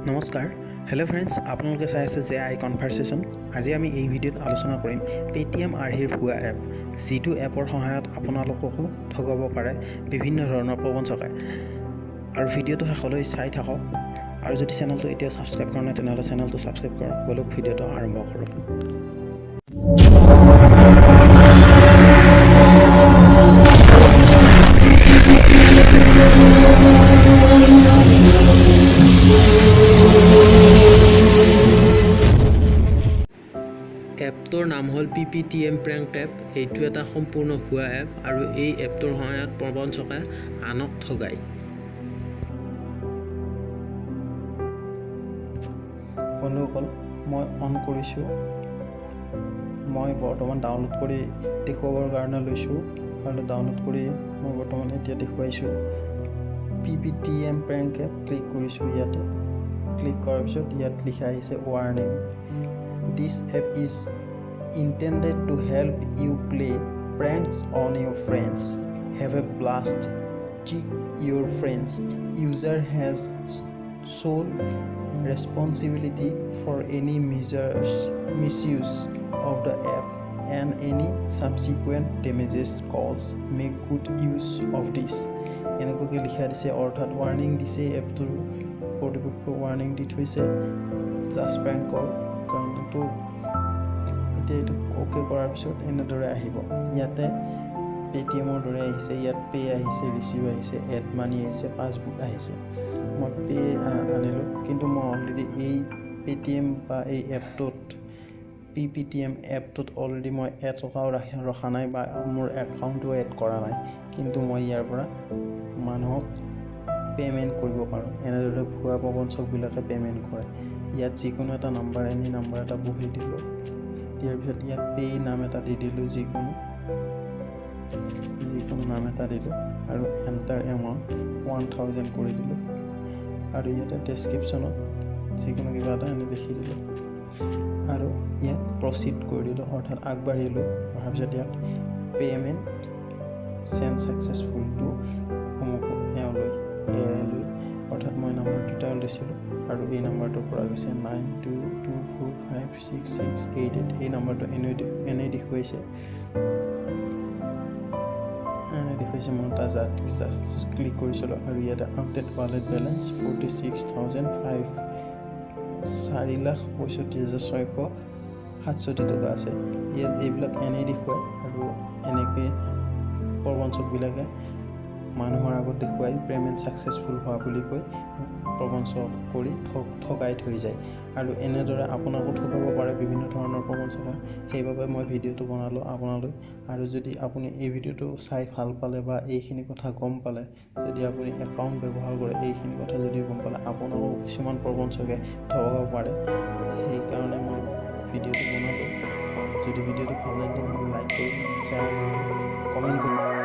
নমস্কাৰ hello' friends আপোনালোকে চাই আছে যে আই কনভাৰচেশ্যন আজি আমি এই ভিডিঅ'ত আলোচনা কৰিম Paytm আৰ্হিৰ ভুৱা এপ যিটো এপৰ সহায়ত আপোনালোককো ঠগাব পাৰে বিভিন্ন ধৰণৰ প্ৰবঞ্চকে আৰু ভিডিঅ'টো শেষলৈ চাই থাকক আৰু যদি চেনেলটো এতিয়া সাবস্ক্ৰাইব কৰা নাই তেনেহ'লে চেনেলটো সাবস্ক্ৰাইব কৰক বলক ভিডিঅ'টো আৰম্ভ কৰোঁ এপটোৰ নাম হ'ল PPTM প্ৰেংক এপ এইটো এটা সম্পূৰ্ণ ভুৱা এপ আৰু এই এপটোৰ সহায়ত প্ৰবঞ্চকে আনক ঠগায় বন্ধুসকল মই অন কৰিছোঁ মই বৰ্তমান ডাউনলোড কৰি দেখুৱাবৰ কাৰণে লৈছোঁ আৰু ডাউনলোড কৰি মই বৰ্তমান এতিয়া দেখুৱাইছোঁ PPTM প্ৰেংক এপ ক্লিক কৰিছোঁ ইয়াতে ক্লিক কৰাৰ পিছত ইয়াত লিখা আহিছে warning This app is intended to help you play pranks on your friends. Have a blast. Check your friends. User has sole responsibility for any misuse of the app and any subsequent damages caused. Make good use of this. এনেকৈ লিখা দিছে অৰ্থাৎ warning দিছে এপটোৰ কৰ্তৃপক্ষই warning দি থৈছে just প্ৰেংকৰ কাৰণটো এতিয়া এইটো ওকে কৰাৰ পিছত এনেদৰে আহিব ইয়াতে পেটিএমৰ দৰে আহিছে ইয়াত পে আহিছে ৰিচিভ আহিছে এড মানি আহিছে পাছবুক আহিছে মই পে আনিলোঁ কিন্তু মই অলৰেডি এই পেটিএম বা এই এপটোত PPTM এপটোত অলৰেডি মই এটকাও ৰখা নাই বা মোৰ একাউণ্টটো এড কৰা নাই কিন্তু মই ইয়াৰ পৰা মানুহক পেমেণ্ট কৰিব পাৰোঁ এনেদৰে ভুৱা প্ৰবঞ্চকবিলাকে পেমেণ্ট কৰে ইয়াত যিকোনো এটা নাম্বাৰ এনি নাম্বাৰ এটা বহি দিলোঁ দিয়াৰ পিছত ইয়াত পে নাম এটা দি দিলোঁ যিকোনো নাম এটা দিলোঁ আৰু এণ্টাৰ এমাউণ্ট 1000 কৰি দিলোঁ আৰু ইয়াতে ডেছক্ৰিপশ্যনত যিকোনো কিবা এটা এনে লিখি দিলোঁ আৰু ইয়াত প্ৰচিড কৰি দিলোঁ অৰ্থাৎ আগবাঢ়িলোঁ অহাৰ পিছত ইয়াত পে'মেণ্ট চেণ্ড ছাকচেছফুল টু অমুক এওঁলৈ অৰ্থাৎ মই নাম্বাৰটো তেওঁ দিছিলোঁ আৰু এই নাম্বাৰটোৰ পৰা গৈছে 9224566688 এই নাম্বাৰটো এনেই দেখুৱাইছে মই তাৰ জাষ্ট ক্লিক কৰিছিলোঁ আৰু ইয়াতে আপডেট ৱালেট বেলেঞ্চ 46,500 4,65,667 টকা আছে ইয়াত এইবিলাক এনেই দেখুৱায় আৰু এনেকৈ প্ৰবঞ্চকবিলাকে মানুহৰ আগত দেখুৱাই পে'মেণ্ট ছাকচেছফুল হোৱা বুলি কৈ প্ৰবঞ্চক কৰি ঠগাই থৈ যায় আৰু এনেদৰে আপোনাকো ঠগাব পাৰে বিভিন্ন ধৰণৰ প্ৰবঞ্চকে সেইবাবে মই ভিডিঅ'টো বনালোঁ আপোনালৈ আৰু যদি আপুনি এই ভিডিঅ'টো চাই ভাল পালে বা এইখিনি কথা গম পালে যদি আপুনি একাউণ্ট ব্যৱহাৰ কৰে এইখিনি কথা যদি গম পালে আপোনাকো কিছুমান প্ৰবঞ্চকে ঠগাব পাৰে সেইকাৰণে মই ভিডিঅ'টো বনালোঁ যদি ভিডিঅ'টো ভাল লাগে তেনেহ'লে লাইক কৰি শ্বেয়াৰ কৰি কমেণ্ট কৰি